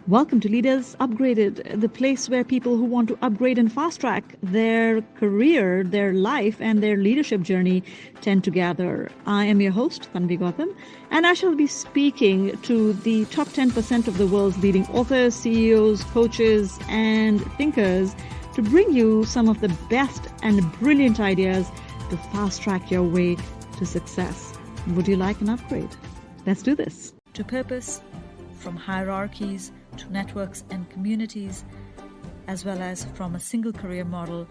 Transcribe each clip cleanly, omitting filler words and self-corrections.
Welcome to Leaders Upgraded, the place where people who want to upgrade and fast track their career, their life, and their leadership journey tend to gather. I am your host, Tanvi Gautam, and I shall be speaking to the top 10% of the world's leading authors, CEOs, coaches, and thinkers to bring you some of the best and brilliant ideas to fast track your way to success. Would you like an upgrade? Let's do this. To purpose, from hierarchies to networks and communities, as well as from a single career model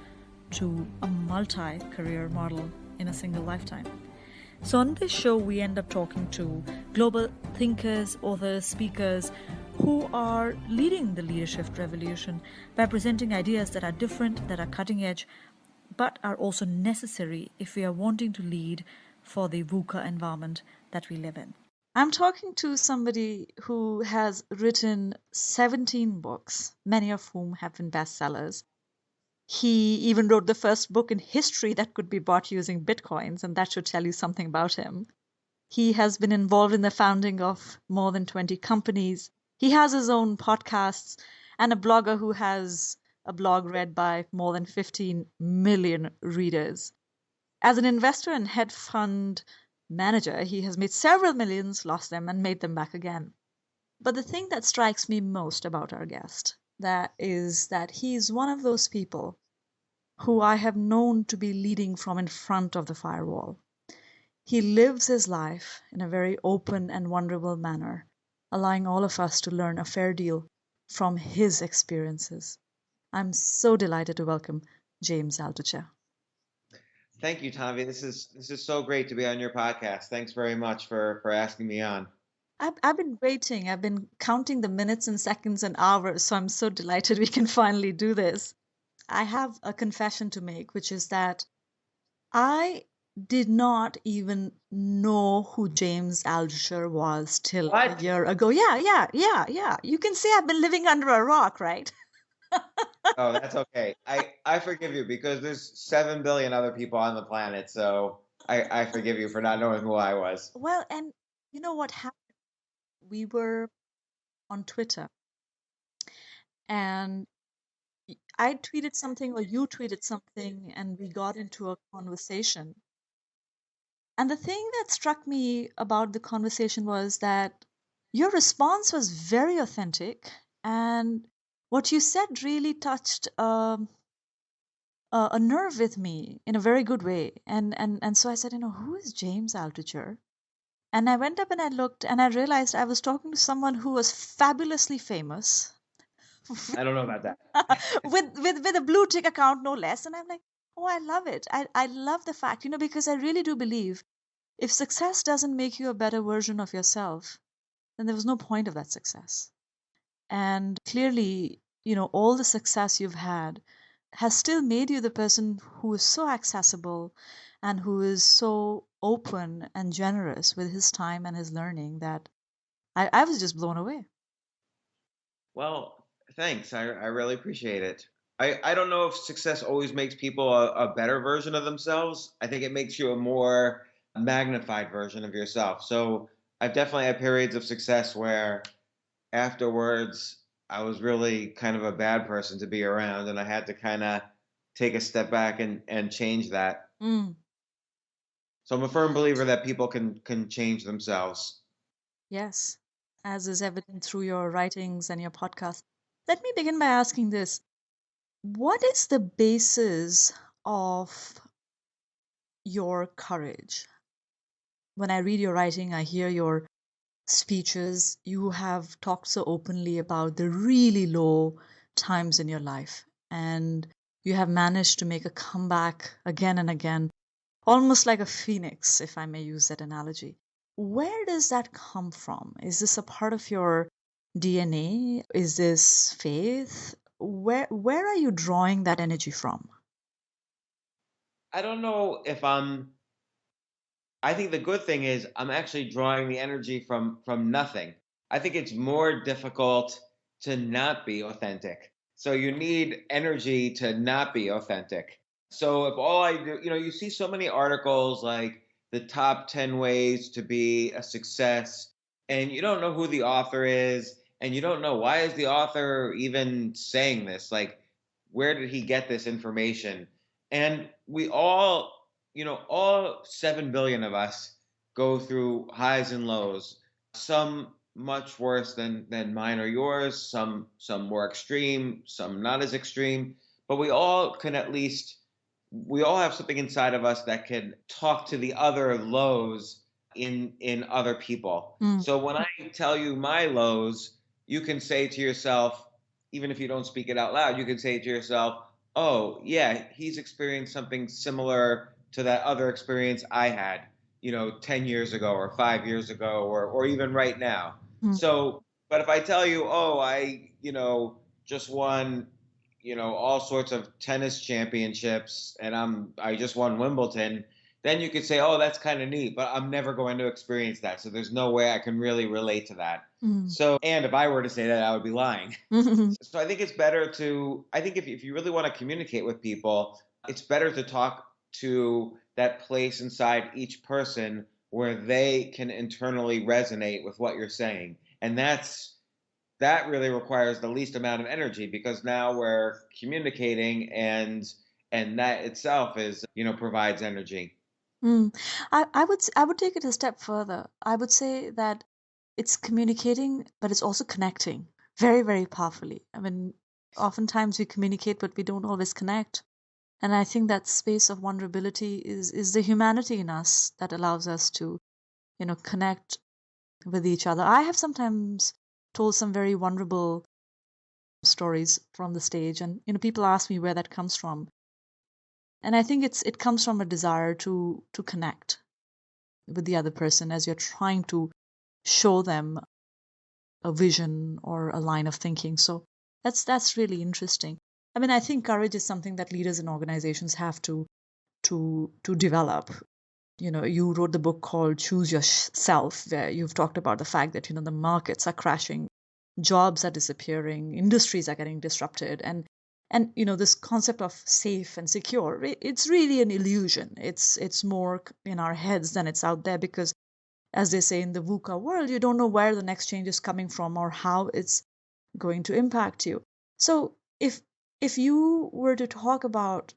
to a multi-career model in a single lifetime. So on this show, we end up talking to global thinkers, authors, speakers who are leading the leadership revolution by presenting ideas that are different, that are cutting edge, but are also necessary if we are wanting to lead for the VUCA environment that we live in. I'm talking to somebody who has written 17 books, many of whom have been bestsellers. He even wrote the first book in history that could be bought using bitcoins, and that should tell you something about him. He has been involved in the founding of more than 20 companies. He has his own podcasts and a blogger who has a blog read by more than 15 million readers. As an investor and hedge fund manager, he has made several millions, lost them, and made them back again. But the thing that strikes me most about our guest that is that he's one of those people who I have known to be leading from in front of the firewall. He lives his life in a very open and vulnerable manner, allowing all of us to learn a fair deal from his experiences. I'm so delighted to welcome James Altucher. Thank you, Tanvi. This is so great to be on your podcast. Thanks very much for asking me on. I've been waiting. I've been counting the minutes and seconds and hours, so I'm so delighted we can finally do this. I have a confession to make, which is that I did not even know who James Altucher was till a year ago. Yeah. You can say I've been living under a rock, right? Oh, that's okay. I forgive you because there's 7 billion other people on the planet, so I forgive you for not knowing who I was. Well, and you know what happened? We were on Twitter, and I tweeted something or you tweeted something, and we got into a conversation. And the thing that struck me about the conversation was that your response was very authentic, and what you said really touched a nerve with me in a very good way. And so I said, who is James Altucher? And I went up and I looked and I realized I was talking to someone who was fabulously famous. I don't know about that. with a blue tick account, no less. And I'm like, oh, I love it. I love the fact, because I really do believe if success doesn't make you a better version of yourself, then there was no point of that success. And clearly, all the success you've had has still made you the person who is so accessible and who is so open and generous with his time and his learning that I was just blown away. Well, thanks. I really appreciate it. I don't know if success always makes people a better version of themselves. I think it makes you a more magnified version of yourself. So I've definitely had periods of success where afterwards I was really kind of a bad person to be around, and I had to kind of take a step back and change that. So I'm a firm believer that people can change themselves. Yes, as is evident through your writings and your podcast. Let me begin by asking this. What is the basis of your courage? When I read your writing, I hear your speeches, you have talked so openly about the really low times in your life, and you have managed to make a comeback again and again, almost like a phoenix, if I may use that analogy. Where does that come from? Is this a part of your DNA? Is this faith? Where are you drawing that energy from? I don't know if I think the good thing is I'm actually drawing the energy from nothing. I think it's more difficult to not be authentic. So you need energy to not be authentic. So if all I do, you see so many articles like the top 10 ways to be a success, and you don't know who the author is, and you don't know, why is the author even saying this? Like, where did he get this information? And we all, all 7 billion of us go through highs and lows, some much worse than mine or yours, some more extreme, some not as extreme, but we all have something inside of us that can talk to the other lows in other people. Mm. So when I tell you my lows, you can say to yourself, even if you don't speak it out loud, you can say to yourself, oh yeah, he's experienced something similar to that other experience I had, 10 years ago or 5 years ago, or even right now. Mm. So, but if I tell you, oh, I, just won, all sorts of tennis championships, and I just won Wimbledon, then you could say, oh, that's kind of neat, but I'm never going to experience that. So there's no way I can really relate to that. Mm. So, and if I were to say that, I would be lying. Mm. So I think it's better I think if you really want to communicate with people, it's better to talk to that place inside each person where they can internally resonate with what you're saying. And that really requires the least amount of energy, because now we're communicating, and that itself is, provides energy. Mm. I would take it a step further. I would say that it's communicating, but it's also connecting very, very powerfully. I mean, oftentimes we communicate, but we don't always connect. And I think that space of vulnerability is the humanity in us that allows us to, connect with each other. I have sometimes told some very vulnerable stories from the stage, and people ask me where that comes from. And I think it comes from a desire to connect with the other person as you're trying to show them a vision or a line of thinking. So that's really interesting. I mean, I think courage is something that leaders and organizations have to develop. You wrote the book called Choose Yourself, where you've talked about the fact that the markets are crashing, jobs are disappearing, industries are getting disrupted, and this concept of safe and secure, it's really an illusion. It's more in our heads than it's out there, because as they say in the VUCA world, you don't know where the next change is coming from or how it's going to impact you. So if you were to talk about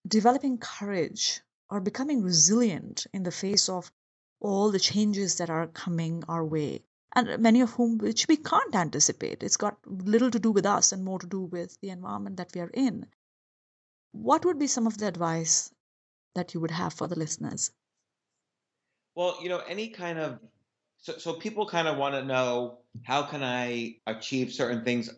developing courage or becoming resilient in the face of all the changes that are coming our way, and many of whom which we can't anticipate, it's got little to do with us and more to do with the environment that we are in, what would be some of the advice that you would have for the listeners? Well, any kind of so people kind of want to know, how can I achieve certain things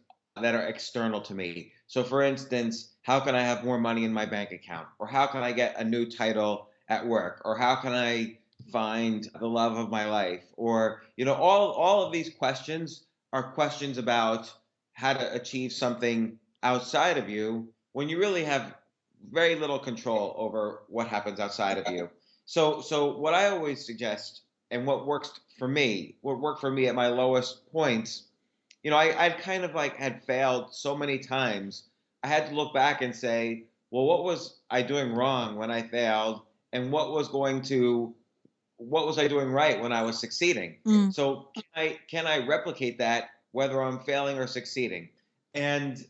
that are external to me? So for instance, how can I have more money in my bank account? Or how can I get a new title at work? Or how can I find the love of my life? Or, all of these questions are questions about how to achieve something outside of you, when you really have very little control over what happens outside of you. So what I always suggest, and what worked for me at my lowest points, I'd kind of like had failed so many times. I had to look back and say, well, what was I doing wrong when I failed, and what was I doing right when I was succeeding? Mm. So can I replicate that whether I'm failing or succeeding? And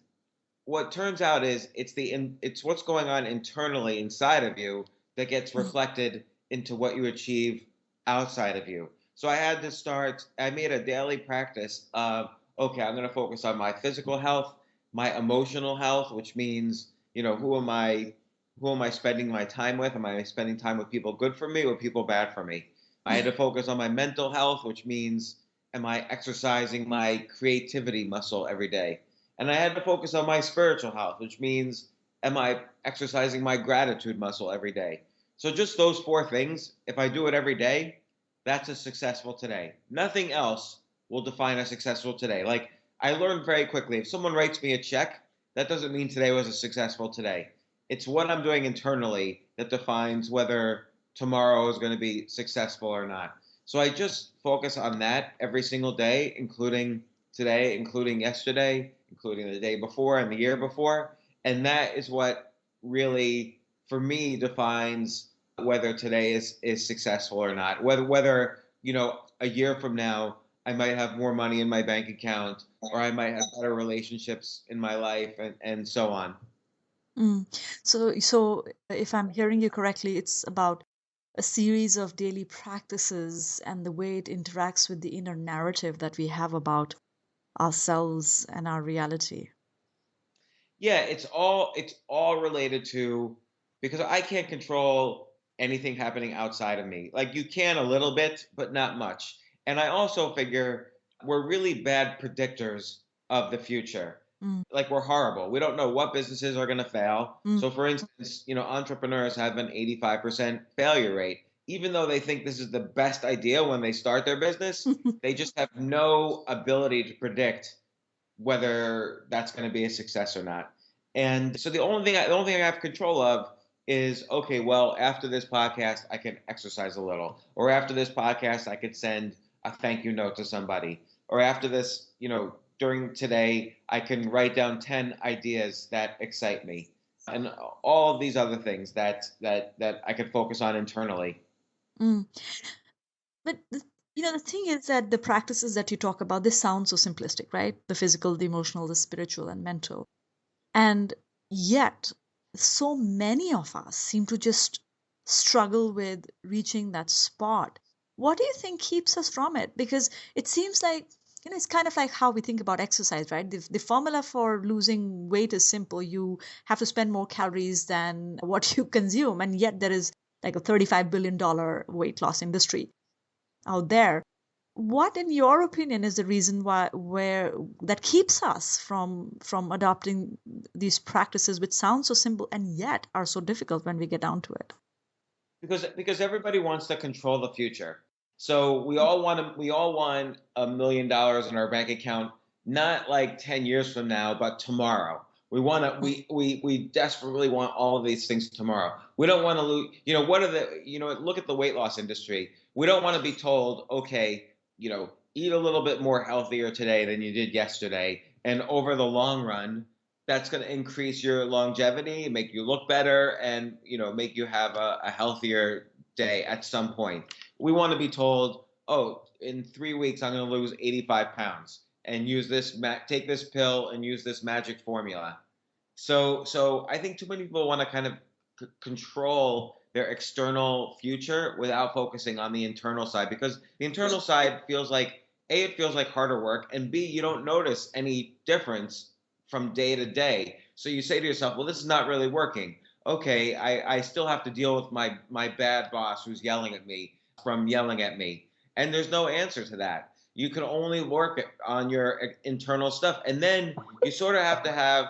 what turns out is it's what's going on internally inside of you that gets reflected into what you achieve outside of you. So I made a daily practice of, okay, I'm going to focus on my physical health, my emotional health, which means, who am I spending my time with? Am I spending time with people good for me or people bad for me? I had to focus on my mental health, which means, am I exercising my creativity muscle every day? And I had to focus on my spiritual health, which means, am I exercising my gratitude muscle every day? So just those four things, if I do it every day, that's a successful today. Nothing else will define a successful today. Like, I learned very quickly, if someone writes me a check, that doesn't mean today was a successful today. It's what I'm doing internally that defines whether tomorrow is going to be successful or not. So I just focus on that every single day, including today, including yesterday, including the day before and the year before. And that is what really, for me, defines whether today is successful or not. Whether a year from now, I might have more money in my bank account, or I might have better relationships in my life, and so on. Mm. So if I'm hearing you correctly, it's about a series of daily practices and the way it interacts with the inner narrative that we have about ourselves and our reality. Yeah, it's all related to, because I can't control anything happening outside of me. Like you can a little bit, but not much. And I also figure we're really bad predictors of the future. Mm, Like we're horrible. We don't know what businesses are going to fail. mm, So for instance, entrepreneurs have an 85% failure rate. Even though they think this is the best idea when they start their business, they just have no ability to predict whether that's going to be a success or not. And so the only thing I have control of is, okay, well, after this podcast I can exercise a little, or after this podcast I could send a thank you note to somebody, or after this, during today I can write down 10 ideas that excite me, and all of these other things that I could focus on internally. mm. But the thing is that the practices that you talk about, they sound so simplistic, right? The physical, the emotional, the spiritual, and mental. And yet, so many of us seem to just struggle with reaching that spot. What do you think keeps us from it? Because it seems like, it's kind of like how we think about exercise, right? The formula for losing weight is simple. You have to spend more calories than what you consume. And yet, there is like a $35 billion weight loss industry out there. What, in your opinion, is the reason why where that keeps us from adopting these practices, which sound so simple and yet are so difficult when we get down to it? Because everybody wants to control the future. So we all want $1 million in our bank account, not like 10 years from now, but tomorrow. We desperately want all of these things tomorrow. We don't want to lose, what are the, look at the weight loss industry. We don't want to be told, okay, eat a little bit more healthier today than you did yesterday, and over the long run that's going to increase your longevity, make you look better, and make you have a healthier day at some point. We want to be told, oh, in 3 weeks I'm going to lose 85 pounds, and take this pill and use this magic formula. So I think too many people want to kind of control their external future without focusing on the internal side, because the internal side feels like, A, it feels like harder work, and B, you don't notice any difference from day to day. So you say to yourself, well, this is not really working. Okay, I still have to deal with my bad boss who's yelling at me from yelling at me. And there's no answer to that. You can only work on your internal stuff. And then you sort of have to have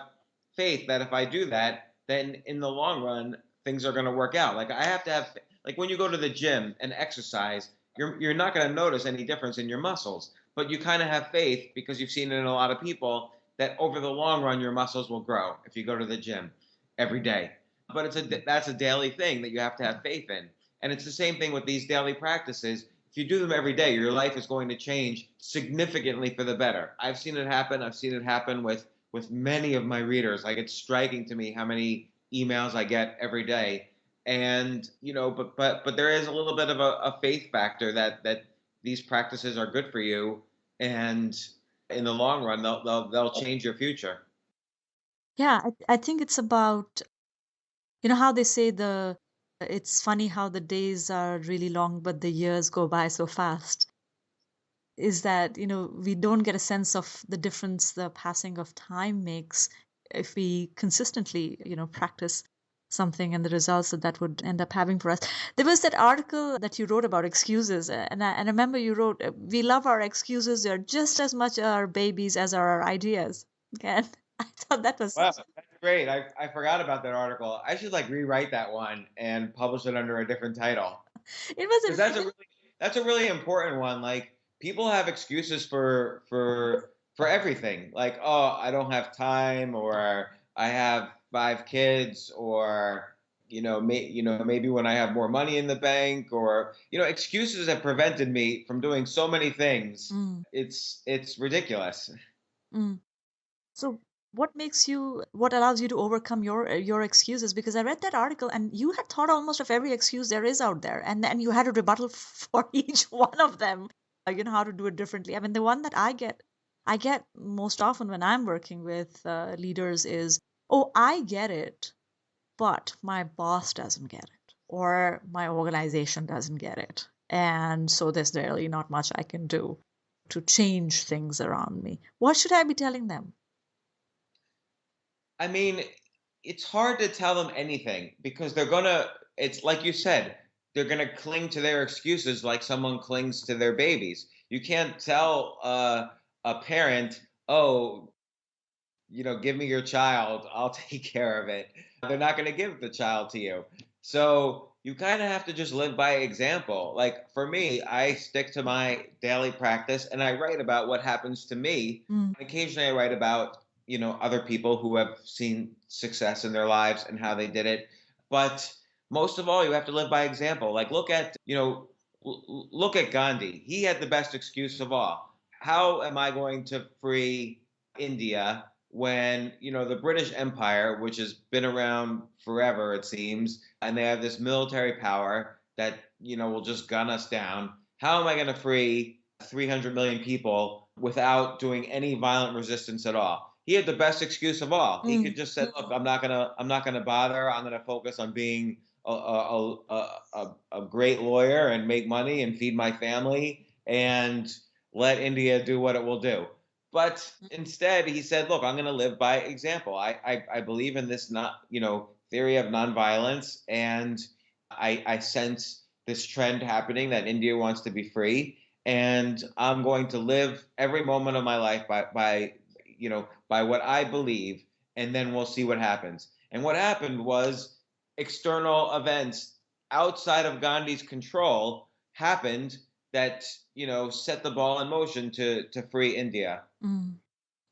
faith that if I do that, then in the long run, things are going to work out. Like I have to have, like when you go to the gym and exercise, you're not going to notice any difference in your muscles, but you kind of have faith because you've seen it in a lot of people that over the long run your muscles will grow if you go to the gym every day. But that's a daily thing that you have to have faith in. And it's the same thing with these daily practices. If you do them every day, your life is going to change significantly for the better. I've seen it happen. I've seen it happen with many of my readers. Like it's striking to me how many emails I get every day. And but there is a little bit of a faith factor that these practices are good for you, and in the long run they'll change your future. Yeah, I think it's about, how they say it's funny how the days are really long, but the years go by so fast. Is that, we don't get a sense of the difference the passing of time makes if we consistently, practice something, and the results that would end up having for us. There was that article that you wrote about excuses, and I remember you wrote, we love our excuses, they're just as much our babies as our ideas. Okay. I thought that was, Wow, that's great. I forgot about that article. I should like rewrite that one and publish it under a different title, it was because that's a really important one. Like people have excuses for everything. Like, oh, I don't have time, or I have 5 kids, or maybe when I have more money in the bank, or excuses have prevented me from doing so many things. mm, It's ridiculous. mm. So what allows you to overcome your excuses? Because I read that article and you had thought almost of every excuse there is out there, and then you had a rebuttal for each one of them. how to do it differently. I mean, the one that I get most often when I'm working with leaders is, oh, I get it, but my boss doesn't get it, or my organization doesn't get it. And so there's really not much I can do to change things around me. What should I be telling them? I mean, it's hard to tell them anything because it's like you said, they're gonna cling to their excuses like someone clings to their babies. You can't tell a parent, oh, give me your child, I'll take care of it. They're not gonna give the child to you. So you kind of have to just live by example. Like for me, I stick to my daily practice and I write about what happens to me. Mm, Occasionally I write about, other people who have seen success in their lives and how they did it. But most of all, you have to live by example. Like look at Gandhi. He had the best excuse of all. How am I going to free India when, the British Empire, which has been around forever, it seems, and they have this military power that, will just gun us down? How am I going to free 300 million people without doing any violent resistance at all? He had the best excuse of all. He mm, could just say, "Look, I'm not gonna bother. I'm gonna focus on being a great lawyer and make money and feed my family and let India do what it will do." But instead, he said, "Look, I'm going to live by example. I believe in this not theory of nonviolence, and I sense this trend happening that India wants to be free, and I'm going to live every moment of my life by what I believe, and then we'll see what happens." And what happened was external events outside of Gandhi's control happened that set the ball in motion to free India. mm.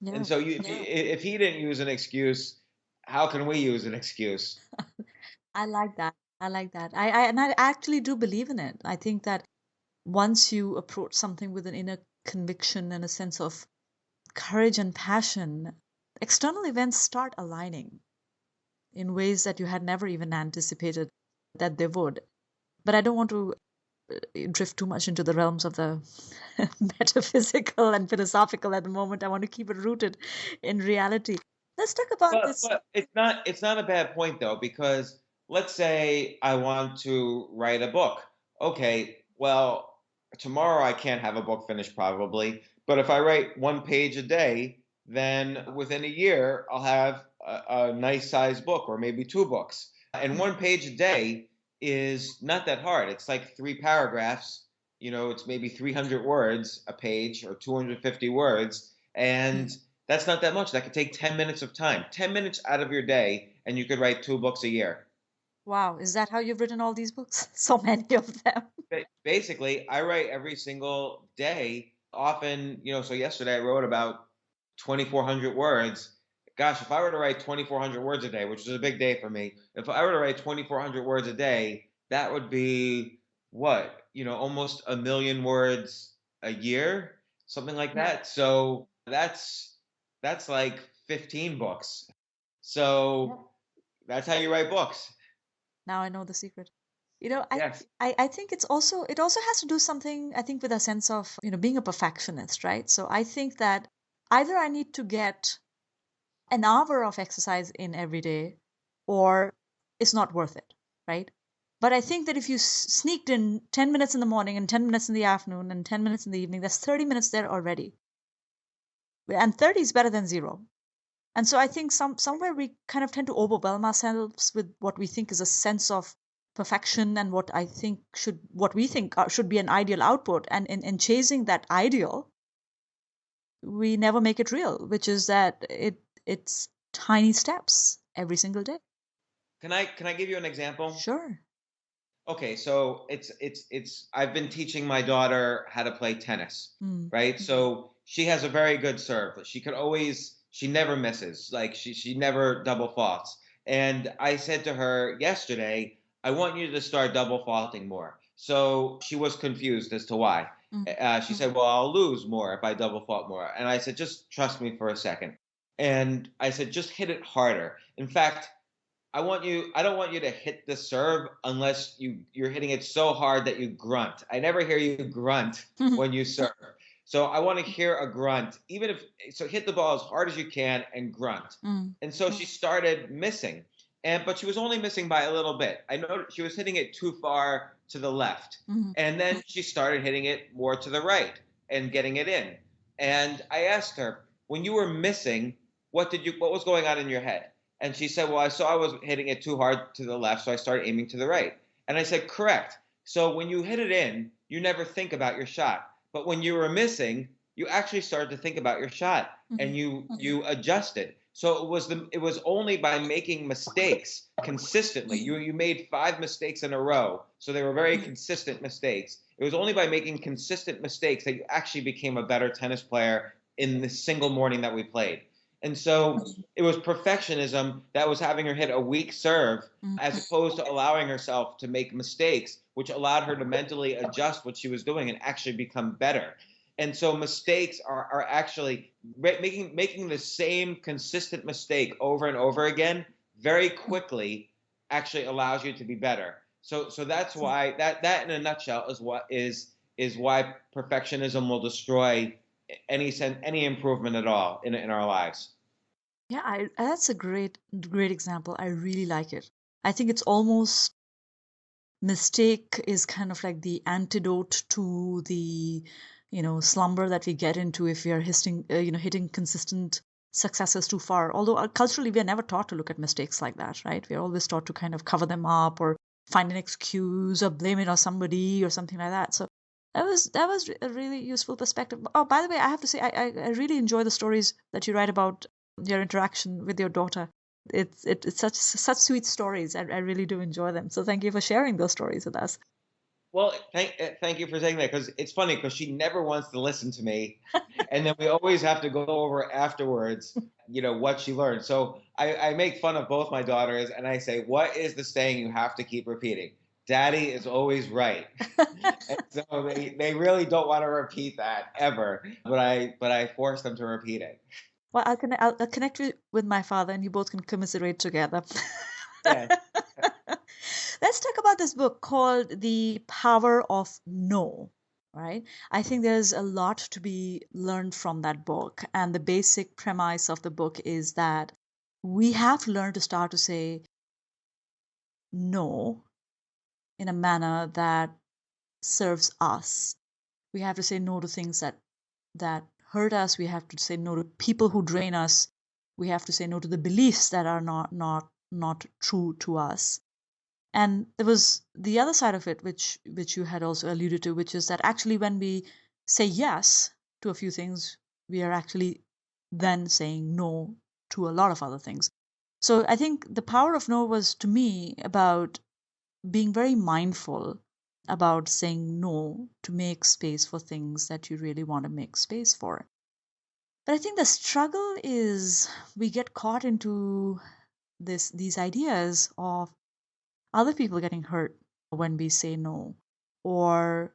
And Yeah. so if he didn't use an excuse, how can we use an excuse? I like that. I like that. And I actually do believe in it. I think that once you approach something with an inner conviction and a sense of courage and passion, external events start aligning in ways that you had never even anticipated that they would. But I don't want to drift too much into the realms of the metaphysical and philosophical at the moment. I want to keep it rooted in reality. Let's talk about But this. but it's not a bad point though, because let's say I want to write a book. Okay, well, tomorrow I can't have a book finished probably, but if I write one page a day, then within a year I'll have a nice sized book or maybe two books. And one page a day is not that hard. It's like three paragraphs. It's maybe 300 words a page or 250 words. And that's not that much. That could take 10 minutes of time, 10 minutes out of your day, and you could write two books a year. Wow, is that how you've written all these books? So many of them. Basically, I write every single day. Often, so yesterday I wrote about 2,400 words. Gosh, if I were to write 2,400 words a day, which is a big day for me, if I were to write 2,400 words a day, that would be what? Almost a million words a year, something like that. So that's like 15 books. So that's how you write books. Now I know the secret. You know, I, Yes. I think it also has to do something, I think, with a sense of, being a perfectionist, right? So I think that either I need to get an hour of exercise in every day, or it's not worth it, right? But I think that if you sneaked in 10 minutes in the morning and 10 minutes in the afternoon and 10 minutes in the evening, that's 30 minutes there already. And 30 is better than zero. And so I think somewhere we kind of tend to overwhelm ourselves with what we think is a sense of perfection and what we think should be an ideal output. And in chasing that ideal, we never make it real, which is that it's tiny steps every single day. Can I give you an example? Sure. Okay, so it's I've been teaching my daughter how to play tennis, Mm. right? So she has a very good serve. She never misses. Like she never double faults. And I said to her yesterday, I want you to start double faulting more. So she was confused as to why. Mm. She said, "Well, I'll lose more if I double fault more." And I said, "Just trust me for a second." And I said, "Just hit it harder." In fact, I don't want you to hit the serve unless you're hitting it so hard that you grunt. I never hear you grunt when you serve. So I want to hear a grunt, even if so hit the ball as hard as you can and grunt. Mm. And so she started missing. But she was only missing by a little bit. I noticed she was hitting it too far to the left. Mm. And then she started hitting it more to the right and getting it in. And I asked her, when you were missing, what was going on in your head? And she said, well, I saw I was hitting it too hard to the left, so I started aiming to the right. And I said, correct. So when you hit it in, you never think about your shot. But when you were missing, you actually started to think about your shot and you adjusted. So it was only by making mistakes consistently. You made 5 mistakes in a row. So they were very consistent mistakes. It was only by making consistent mistakes that you actually became a better tennis player in the single morning that we played. And so it was perfectionism that was having her hit a weak serve as opposed to allowing herself to make mistakes, which allowed her to mentally adjust what she was doing and actually become better. And so mistakes are actually making the same consistent mistake over and over again very quickly actually allows you to be better. So that's why that in a nutshell is why perfectionism will destroy any improvement at all in our lives. Yeah, that's a great example. I really like it. I think it's almost mistake is kind of like the antidote to the slumber that we get into if we are hitting consistent successes too far. Although culturally we are never taught to look at mistakes like that, right? We are always taught to kind of cover them up or find an excuse or blame it on somebody or something like that. So that was a really useful perspective. Oh, by the way, I have to say I really enjoy the stories that you write about your interaction with your daughter. It's such sweet stories. I really do enjoy them. So thank you for sharing those stories with us. Well, thank you for saying that because it's funny because she never wants to listen to me, and then we always have to go over afterwards, what she learned. So I make fun of both my daughters, and I say, "What is the saying you have to keep repeating? Daddy is always right." And so they really don't want to repeat that ever, but I force them to repeat it. Well, I'll connect you with my father, and you both can commiserate together. Yeah. Let's talk about this book called The Power of No. Right? I think there's a lot to be learned from that book. And the basic premise of the book is that we have to learn to start to say no in a manner that serves us. We have to say no to things that hurt us. We have to say no to people who drain us. We have to say no to the beliefs that are not true to us. And there was the other side of it, which you had also alluded to, which is that actually when we say yes to a few things, we are actually then saying no to a lot of other things. So I think the power of no was to me about being very mindful about saying no to make space for things that you really want to make space for. But I think the struggle is we get caught into these ideas of other people getting hurt when we say no, or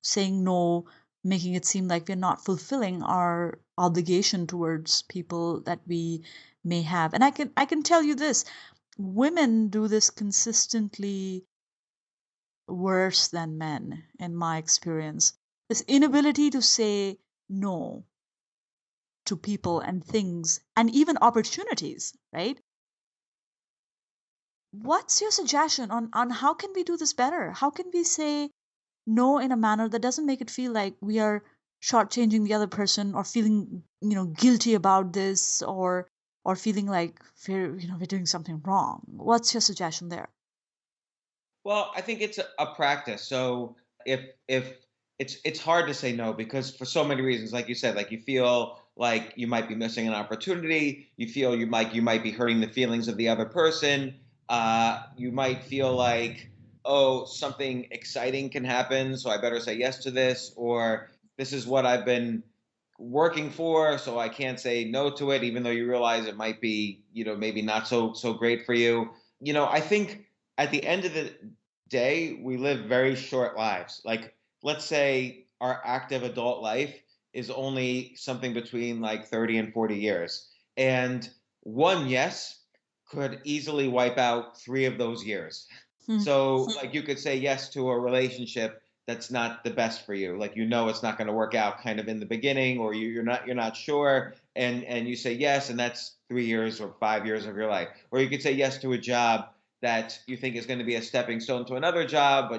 saying no making it seem like we're not fulfilling our obligation towards people that we may have. And I can tell you this, women do this consistently worse than men in my experience. This inability to say no to people and things and even opportunities, right? What's your suggestion on how can we do this better? How can we say no in a manner that doesn't make it feel like we are shortchanging the other person or feeling, guilty about this, or feeling like we're doing something wrong? What's your suggestion there? Well, I think it's a practice. So if it's hard to say no because for so many reasons, like you said, like you feel like you might be missing an opportunity, you feel you might be hurting the feelings of the other person, you might feel like, oh, something exciting can happen, so I better say yes to this, or this is what I've been working for, so I can't say no to it, even though you realize it might be, maybe not so great for you. I think at the end of the day, we live very short lives. Like, let's say our active adult life is only something between like 30 and 40 years. And one yes could easily wipe out 3 of those years. Hmm. So, like, you could say yes to a relationship that's not the best for you. Like, it's not going to work out kind of in the beginning, or you're not sure, and you say yes, and that's 3 years or 5 years of your life. Or you could say yes to a job that you think is going to be a stepping stone to another job,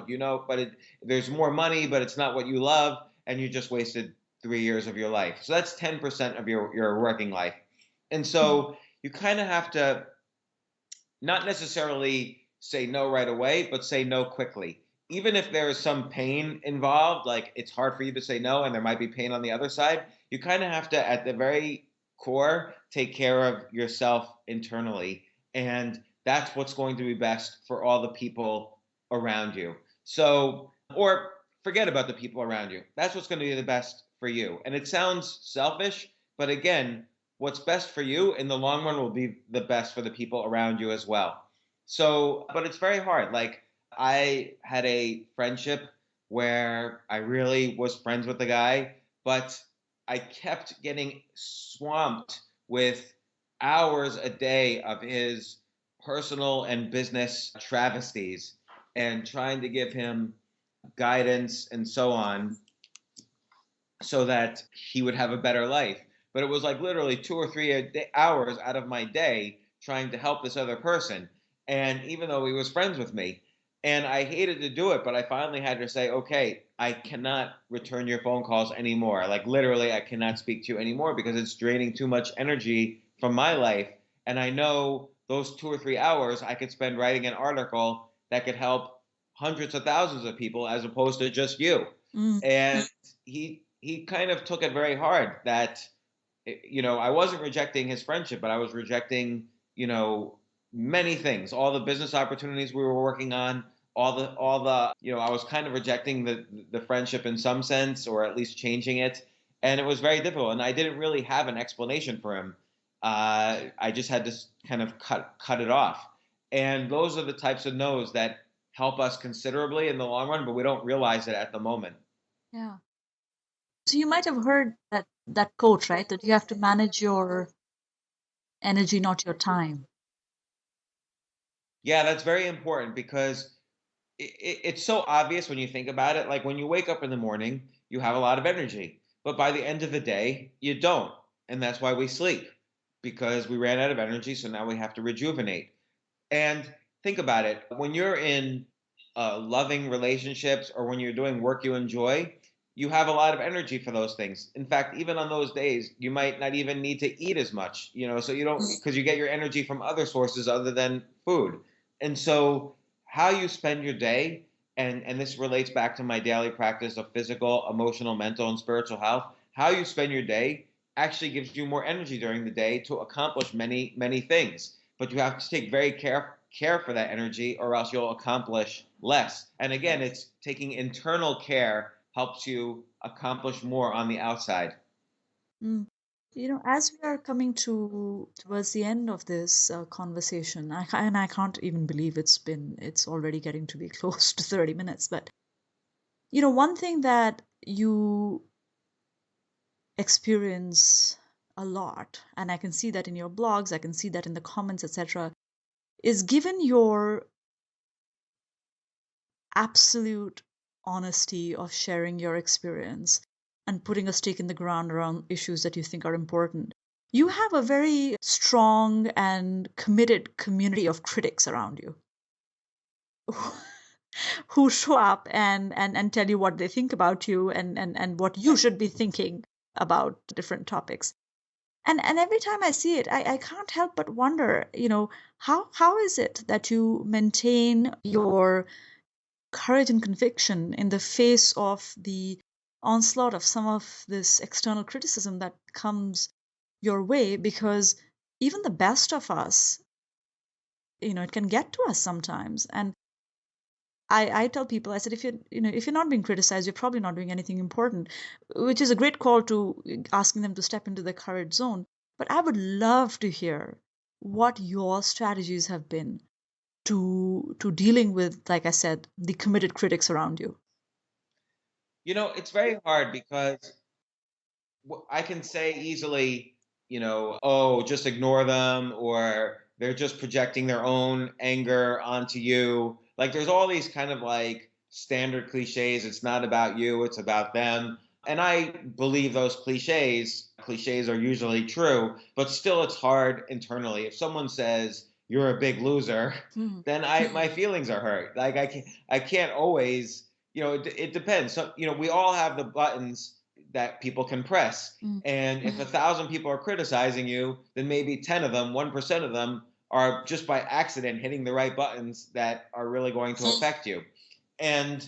there's more money, but it's not what you love, and you just wasted 3 years of your life. So that's 10% of your working life. And so you kind of have to not necessarily say no right away, but say no quickly. Even if there is some pain involved, like it's hard for you to say no and there might be pain on the other side, you kind of have to, at the very core, take care of yourself internally. And that's what's going to be best for all the people around you. So, or forget about the people around you. That's what's going to be the best for you. And it sounds selfish, but again, what's best for you in the long run will be the best for the people around you as well. So, but it's very hard. Like, I had a friendship where I really was friends with the guy, but I kept getting swamped with hours a day of his personal and business travesties and trying to give him guidance and so on so that he would have a better life. But it was like literally 2 or 3 hours out of my day trying to help this other person. And even though he was friends with me, and I hated to do it, but I finally had to say, okay, I cannot return your phone calls anymore. Like literally, I cannot speak to you anymore because it's draining too much energy from my life. And I know those 2 or 3 hours I could spend writing an article that could help hundreds of thousands of people as opposed to just you. Mm. And he kind of took it very hard that I wasn't rejecting his friendship, but I was rejecting you know many things, all the business opportunities we were working on, all the I was kind of rejecting the friendship in some sense, or at least changing it, and it was very difficult. And I didn't really have an explanation for him. I just had to kind of cut it off. And those are the types of no's that help us considerably in the long run, but we don't realize it at the moment. Yeah. So you might have heard that quote, right? That you have to manage your energy, not your time. Yeah, that's very important because it's so obvious when you think about it. Like when you wake up in the morning, you have a lot of energy, but by the end of the day, you don't. And that's why we sleep, because we ran out of energy. So now we have to rejuvenate. And think about it, when you're in loving relationships or when you're doing work you enjoy, you have a lot of energy for those things. In fact, even on those days, you might not even need to eat as much, so you don't, because you get your energy from other sources other than food. And so, how you spend your day, and this relates back to my daily practice of physical, emotional, mental, and spiritual health, how you spend your day actually gives you more energy during the day to accomplish many, many things. But you have to take very care for that energy, or else you'll accomplish less. And again, it's taking internal care helps you accomplish more on the outside. Mm. As we are coming towards the end of this conversation, and I can't even believe it's already getting to be close to 30 minutes. But one thing that you experience a lot, and I can see that in your blogs, I can see that in the comments, etc., is given your absolute honesty of sharing your experience and putting a stake in the ground around issues that you think are important. You have a very strong and committed community of critics around you who show up and tell you what they think about you and what you should be thinking about different topics. And every time I see it, I can't help but wonder, how is it that you maintain your courage and conviction in the face of the onslaught of some of this external criticism that comes your way? Because even the best of us, it can get to us sometimes. And I tell people, I said, if you're not being criticized, you're probably not doing anything important, which is a great call to asking them to step into the courage zone. But I would love to hear what your strategies have been to dealing with, like I said, the committed critics around you. It's very hard because I can say easily, oh, just ignore them, or they're just projecting their own anger onto you. Like there's all these kind of like standard cliches. It's not about you, it's about them. And I believe those cliches are usually true, but still it's hard internally. If someone says you're a big loser, then my feelings are hurt. Like I can't always, it depends. So, we all have the buttons that people can press. And if 1,000 people are criticizing you, then maybe 10 of them, 1% of them are just by accident hitting the right buttons that are really going to affect you. And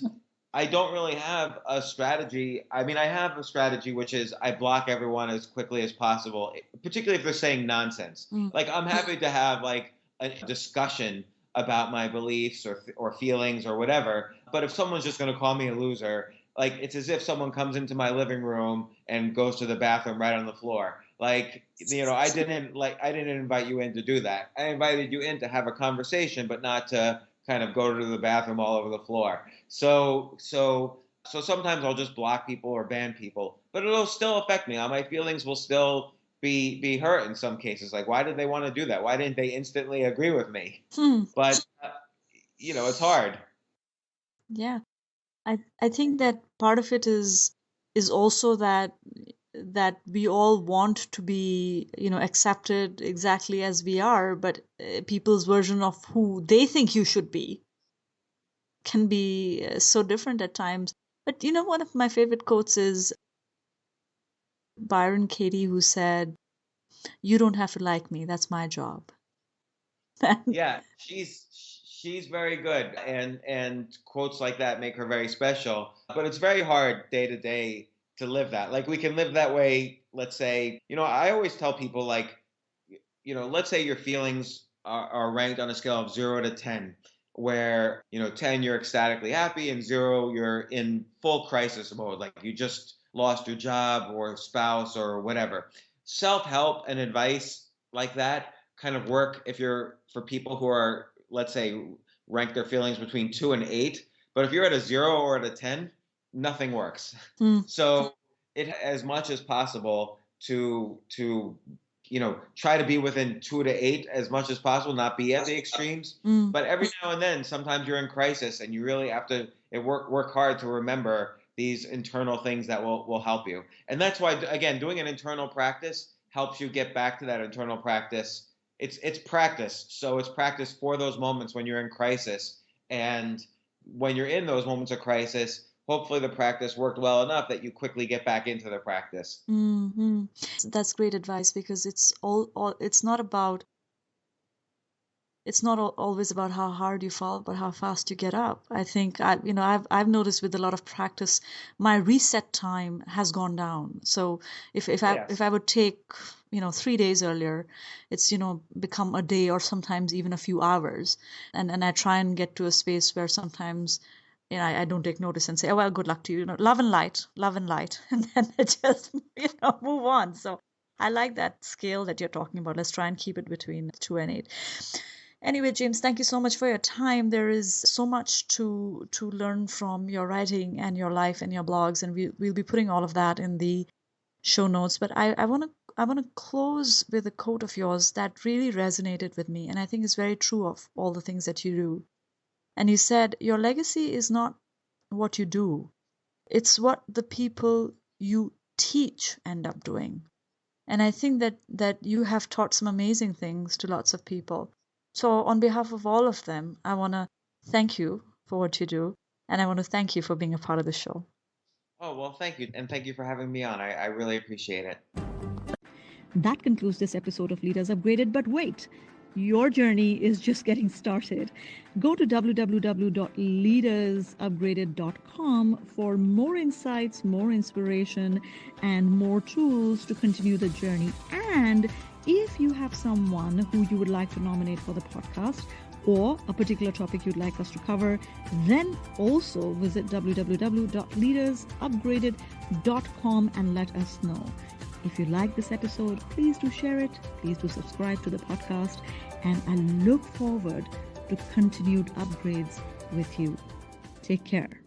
I don't really have a strategy. I mean, I have a strategy, which is I block everyone as quickly as possible, particularly if they're saying nonsense. Like I'm happy to have like a discussion about my beliefs or feelings or whatever. But if someone's just going to call me a loser, like it's as if someone comes into my living room and goes to the bathroom right on the floor. Like, I didn't invite you in to do that. I invited you in to have a conversation, but not to kind of go to the bathroom all over the floor. So sometimes I'll just block people or ban people, but it'll still affect me. My feelings will still be hurt in some cases. Like, why did they want to do that? Why didn't they instantly agree with me? But it's hard. Yeah. I think that part of it is also that we all want to be, accepted exactly as we are, but people's version of who they think you should be can be so different at times. But one of my favorite quotes is Byron Katie, who said, "You don't have to like me. That's my job." Yeah, she's very good, and quotes like that make her very special. But it's very hard day to day to live that. Like we can live that way. Let's say, I always tell people like, let's say your feelings are ranked on a scale of 0 to 10, where 10 you're ecstatically happy and 0 you're in full crisis mode, like you just lost your job or spouse or whatever. Self-help and advice like that kind of work for people who are, let's say, rank their feelings between 2 and 8. But if you're at a 0 or at a 10, nothing works. So as much as possible to try to be within 2 to 8 as much as possible, not be at the extremes. But every now and then, sometimes you're in crisis and you really have to work hard to remember these internal things that will help you. And that's why, again, doing an internal practice helps you get back to that internal practice. It's practice. So it's practice for those moments when you're in crisis. And when you're in those moments of crisis, hopefully the practice worked well enough that you quickly get back into the practice. That's great advice, because it's not always about how hard you fall, but how fast you get up. I think I've noticed with a lot of practice, my reset time has gone down. So if I would take 3 days earlier, it's become a day or sometimes even a few hours, and I try and get to a space where sometimes I don't take notice and say, oh well, good luck to you, love and light, and then I just move on. So I like that scale that you're talking about. Let's try and keep it between 2 and 8. Anyway, James, thank you so much for your time. There is so much to learn from your writing and your life and your blogs, and we'll be putting all of that in the show notes. But I want to close with a quote of yours that really resonated with me, and I think is very true of all the things that you do. And you said, your legacy is not what you do, it's what the people you teach end up doing. And I think that you have taught some amazing things to lots of people. So on behalf of all of them, I want to thank you for what you do. And I want to thank you for being a part of the show. Oh, well, thank you. And thank you for having me on. I really appreciate it. That concludes this episode of Leaders Upgraded. But wait, your journey is just getting started. Go to www.leadersupgraded.com for more insights, more inspiration, and more tools to continue the journey. And if you have someone who you would like to nominate for the podcast, or a particular topic you'd like us to cover, then also visit www.leadersupgraded.com and let us know. If you like this episode, please do share it. Please do subscribe to the podcast. And I look forward to continued upgrades with you. Take care.